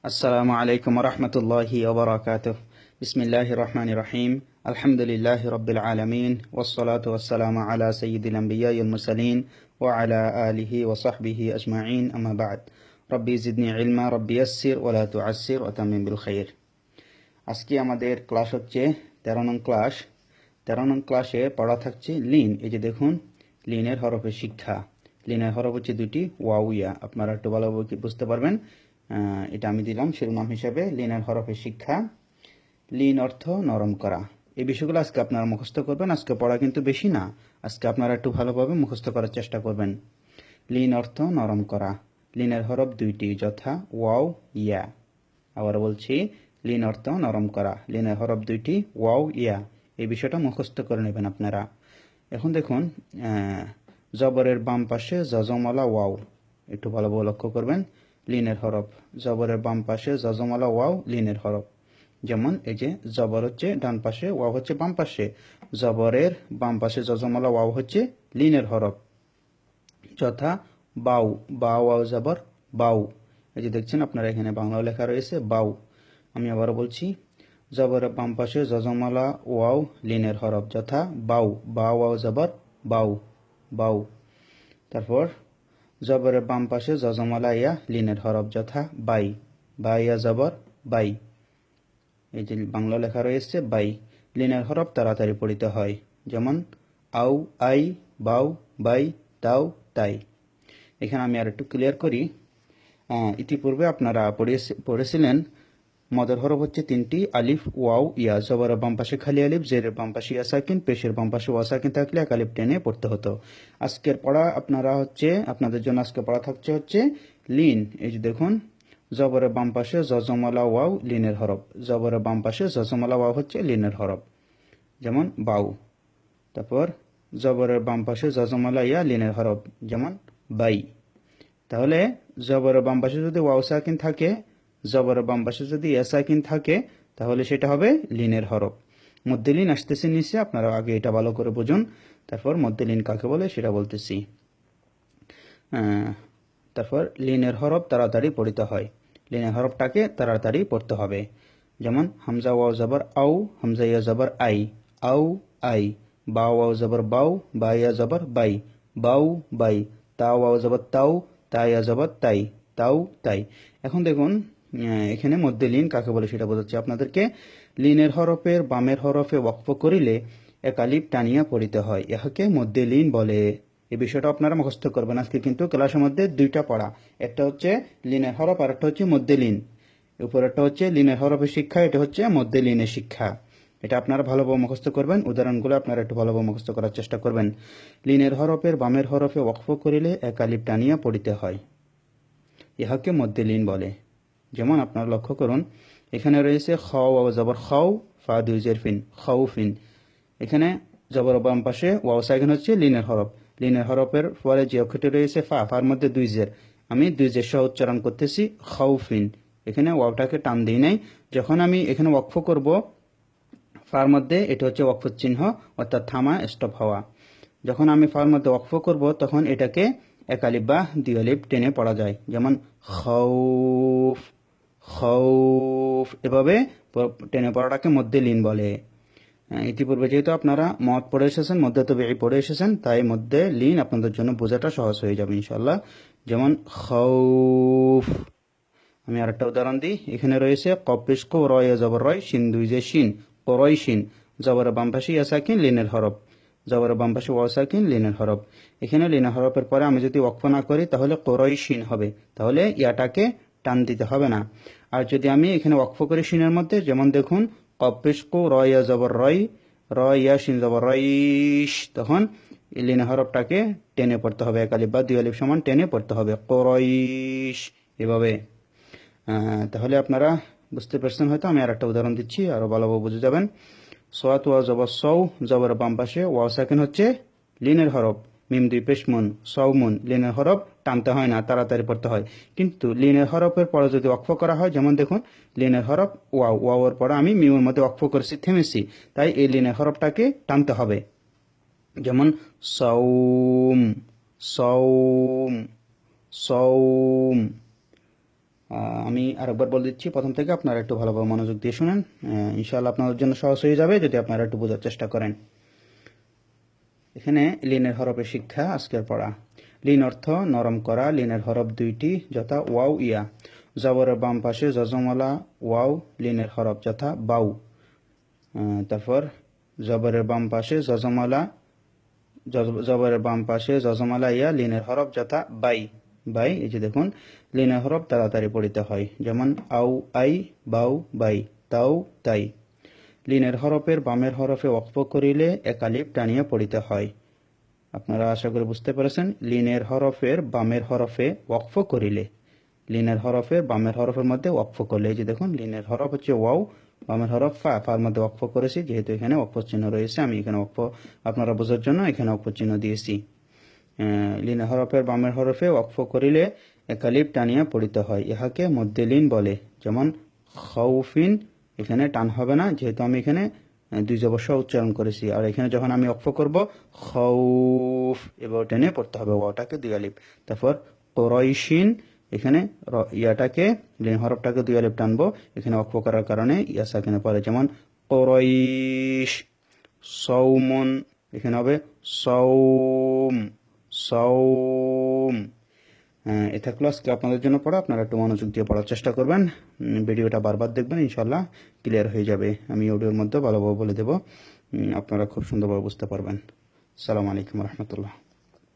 আসসালামু আলাইকুম রহমতুল্লাহি ওবরাকাতুহ। বিসমিল্লাহির রহমানির রহিম। আলহামদুলিল্লাহি রাব্বিল আলামিন ওয়াসসালাতু ওয়াসসালামু আলা সাইয়্যিদিল আমবিয়াইল মুরসালিন ওয়া আলা আলিহি ওয়া সাহবিহি আজমাইন, আম্মা বা'দ। রব্বি জিদনি ইলমা, রব্বি ইয়াসসির ওয়া লা তু'আসসির ওয়া তাম্মিম বিল খাইর। আজকে আমাদের ক্লাস হচ্ছে 13 নং ক্লাস। 13 নং ক্লাসে পড়া থাকছে লিন। এই যে দেখুন, লিনের হরফের শিক্ষা। লিনের হরফ হচ্ছে দুটি, ওয়াও ইয়া। আপনারা একটু ভালোভাবে বুঝতে পারবেন। এটা আমি দিলাম শিরোনাম হিসেবে, লিনের হরফের শিক্ষা। লিন অর্থ নরম করা। এই বিষয়গুলো আজকে আপনারা মুখস্থ করবেন। আজকে পড়া কিন্তু বেশি না, আজকে আপনারা একটু ভালোভাবে মুখস্থ করার চেষ্টা করবেন। লিন অর্থ নরম করা। লিনের হরফ দুইটি, যথা ওয়াও ইয়া। আবার বলছি, লিন অর্থ নরম করা। লিনের হরফ দুইটি, ওয়াও ইয়া। এই বিষয়টা মুখস্থ করে নেবেন আপনারা। এখন দেখুন, জবরের বাম পাশে জজমওয়ালা ওয়াও, একটু ভালোভাবে লক্ষ্য করবেন। লিনের হরফ, জবরের বাম পাশে জজমওয়ালা ওয়াও লিনের হরফ। যেমন এই যে জবর হচ্ছে ডান পাশে, ওয়াও হচ্ছে বাম পাশে। জবরের বাম পাশে জজমওয়ালা ওয়াও হচ্ছে লিনের হরফ, যথা বাউ। বা ওয়াও জবর বাউ। এই যে দেখছেন আপনারা, এখানে বাংলাও লেখা রয়েছে বাউ। আমি আবারও বলছি, জবরের বাম পাশে জজমওয়ালা ওয়াও লিনের হরফ, যথা বাউ। বা ওয়াও জবর বাউ, বাউ। তারপর জবরের বাম পাশে জজমওয়ালা ইয়া লিনের হরফ, যথা বাই। বা ইয়া জবর বাই। এই যে বাংলা লেখা রয়েছে বাই। লিনের হরফ তাড়াতাড়ি পড়িতে হয়, যেমন আউ, আই, বাউ, বাই, তাও, তাই। এখানে আমি আর একটু ক্লিয়ার করি। ইতিপূর্বে আপনারা পড়েছিলেন মদের হরফ হচ্ছে তিনটি, আলিফ, ওয়াও, ইয়া। জবরের বাম পাশে খালি আলিফ, জেরের বাম পাশে ইয়া সাকিন, পেশের বাম পাশে ওয়া সাকিন থাকলে এক আলিফ টেনে পড়তে হতো। আজকের পড়া আপনাদের জন্য আজকে পড়া থাকছে হচ্ছে লিন। এই যে দেখুন, জবরের বাম পাশে জজমওয়ালা ওয়াও লিনের হরফ। জবরের বাম পাশে জজমওয়ালা ওয়াও হচ্ছে লিনের হরফ, যেমন বাউ। তারপর জবরের বাম পাশে জজমওয়ালা ইয়া লিনের হরফ, যেমন বাই। তাহলে জবরের বাম পাশে যদি ওয়াও সাকিন থাকে, জবরের বাম পাশে যদি ইয়া সাকিন থাকে, তাহলে সেটা হবে লিনের হরফ। মধ্যে লিন আসতেছে নিচে, আপনারা আগে এটা ভালো করে বুঝুন, তারপর মধ্যে লিন কাকে বলে সেটা বলতেছি। তারপর লিনের হরফ তাড়াতাড়ি পড়িতে হয়। লিনের হরফটাকে তাড়াতাড়ি পড়তে হবে। যেমন হামজা ওয়াও জবর আউ, হামজা ইয়া জবর আই, আউ, আই। বা ওয়াও জবর বাউ, বা ইয়া জবর বাই, বাউ, বাই। তা ওয়াও জবর তাও, তা ইয়া জবর তাই, তাও, তাই। এখন দেখুন, এখানে মধ্যে লিন কাকে বলে সেটা বোঝাচ্ছি আপনাদেরকে। লিনের হরফের বামের হরফে ওয়াকফ করিলে এক আলিফ টানিয়া পড়িতে হয়, ইহাকে মধ্যে লিন বলে। এই বিষয়টা আপনারা মুখস্থ করবেন। আজকে কিন্তু ক্লাসের মধ্যে দুইটা পড়া, একটা হচ্ছে লিনের হরফ আর একটা হচ্ছে মধ্যে লিন। উপরেরটা হচ্ছে লিনের হরফের শিক্ষা, এটা হচ্ছে মধ্যে লিনের শিক্ষা। এটা আপনারা ভালোভাবে মুখস্থ করবেন। উদাহরণগুলো আপনারা একটু ভালোভাবে মুখস্থ করার চেষ্টা করবেন। লিনের হরফের বামের হরফে ওয়াকফ করিলে এক আলিফ টানিয়া পড়িতে হয়, ইহাকে মধ্যে লিন বলে। যেমন আপনারা লক্ষ্য করুন, এখানে রয়েছে খ ওয়াও জবর খাও, ফা দুই জের ফিন, খাউফিন। এখানে জবর বাম পাশে ওয়াও সাকিন হচ্ছে লিনের হরফ। লিনের হরফের পরে যে অক্ষরটি রয়েছে ফা, ফার মধ্যে দুই জের। আমি দুই জের সহ উচ্চারণ করতেছি খাউফিন। এখানে ওয়াওটাকে টান দিই নাই। যখন আমি এখানে ওয়াকফ করব ফার মধ্যে, এটা হচ্ছে ওয়াকফ চিহ্ন, অর্থাৎ থামা, স্টপ হওয়া। যখন আমি ফার মধ্যে ওয়াকফ করব, তখন এটাকে এক আলিফ বা দুই আলিফ টেনে পড়া যায়, যেমন খাউফ, খাউফ। এভাবে টেনে পড়াটাকে মধ্যে লিন বলে। ইতিপূর্বে যেহেতু আপনারা মদ পড়ে এসেছেন, মধ্যে তবে এই পড়ে এসেছেন, তাই মধ্যে লিন আপনাদের জন্য বোঝাটা সহজ হয়ে যাবে ইনশাল্লাহ। যেমন খাউফ। আমি আরেকটা উদাহরণ দিই। এখানে রয়েছে কপিস কো রয় জবর রয়, শিন দুই যে শিন, করয় শিন। জবরের বাম পাশে ইয়া সাকিন লিনের হরফ, জবরের বাম পাশে ওয়া সাকিন লিনের হরফ। এখানে লিনের হরফের পরে আমি যদি ওয়াকফ না করি, তাহলে করয় শিন হবে, তাহলে ইয়াটাকে টান দিতে হবে না। আর যদি আমি এখানে ওয়াকফ করি শিনের মধ্যে, যেমন দেখুন কপিস কো রয় জবর রয়, রয় ইয়া শিন জবর রয়িশ, তখন লিনের হরফটাকে টেনে পড়তে হবে, এক আলিফ বা দুই আলিফ সমান টেনে পড়তে হবে, করয়িশ। এভাবে তাহলে আপনারা বুঝতে পারছেন হয়তো। আমি আর একটা উদাহরণ দিচ্ছি, আরো ভালোভাবে বুঝে যাবেন। সোয়াত ওয়া জবর সৌ, জবর বাম পাশে ওয়াও সাকিন হচ্ছে লিনের হরফ, মিম দুই পেশ মুন, সৌমুন। লিনের হরফ টানতে হয় না, তাড়াতাড়ি পড়তে হয়। কিন্তু লিনের হরফের পরে যদি ওয়াকফ করা হয়, যেমন দেখুন লিনের হরফ ওয়াও, ওয়াওর পরে আমি মিমের মধ্যে ওয়াকফ করেছি, থেমেছি, তাই এই লিনের হরফটাকে টানতে হবে। যেমন সৌম, সৌম, সৌম। আমি আরেকবার বলে দিচ্ছি প্রথম থেকে, আপনারা একটু ভালোভাবে মনোযোগ দিয়ে শুনেন। ইনশাআল্লাহ আপনাদের জন্য সহজ হয়ে যাবে যদি আপনারা একটু বোঝার চেষ্টা করেন। এখানে লিনের হরফের শিক্ষা আজকের পড়া। লিন অর্থ নরম করা। লিনের হরফ দুইটি, যথা ওয়াও ইয়া। জবরের বাম পাশে যজমলা ওয়াও লিনের হরফ, যথা বাউ। তারপর জবরের বাম পাশে যজমলা, জবরের বাম পাশে যজমলা ইয়া লিনের হরফ, যথা বাই। বাই, এই যে দেখুন লিনের হরফ তাড়াতাড়ি পড়িতে হয়, যেমন আউ আই, বাউ বাই, তাও তাই। লিনের হরফের বামের হরফে ওয়াকফ করিলে একালিফ টানিয়ে পড়িতে হয়। আপনারা আশা করে বুঝতে পেরেছেন। লিনের হরফের বামের হরফে ওয়াকফ করিলে, লিনের হরফের বামের হরফের মধ্যে ওয়াকফ করলে, এই যে দেখুন লিনের হরফ হচ্ছে ওয়াও, বামের হরফ ফা, ফার মধ্যে ওয়াকফ করেছি, যেহেতু এখানে ওয়াকফ চিহ্ন রয়েছে আমি এখানে ওয়াকফ আপনারা বোঝার জন্য এখানে ওয়াকফ চিহ্ন দিয়েছি। লিনের হরফের বামের হরফে ওয়াকফ করিলে একালিফ টানিয়া পড়িতে হয়, ইহাকে মধ্যে লিন বলে। যেমন খাউফিন, এখানে টান হবে না, যেহেতু আমি এখানে দুই জবর সহ উচ্চারণ করেছি। আর এখানে যখন আমি ওয়াকফ করব খাউফ, এবার টেনে পড়তে হবে ওয়াটাকে দুই আলিফ। তারপর কোরাইশিন, এখানে ইয়াটাকে লিন হরফটাকে দুই আলিফ টানবো, এখানে ওয়াকফ করার কারণে ইয়া সাকিনে পড়ে, যেমন কোরাইশ। সৌমন, এখানে হবে সৌম, সৌম। এ থাকলো আজকে আপনাদের জন্য পড়া। আপনারা একটু মনোযোগ দিয়ে পড়ার চেষ্টা করবেন। ভিডিওটা বারবার দেখবেন, ইনশাল্লাহ ক্লিয়ার হয়ে যাবে। আমি অডিওর মধ্যে ভালোভাবে বলে দেবো, আপনারা খুব সুন্দরভাবে বুঝতে পারবেন। আসসালামু আলাইকুম রহমতুল্লাহ।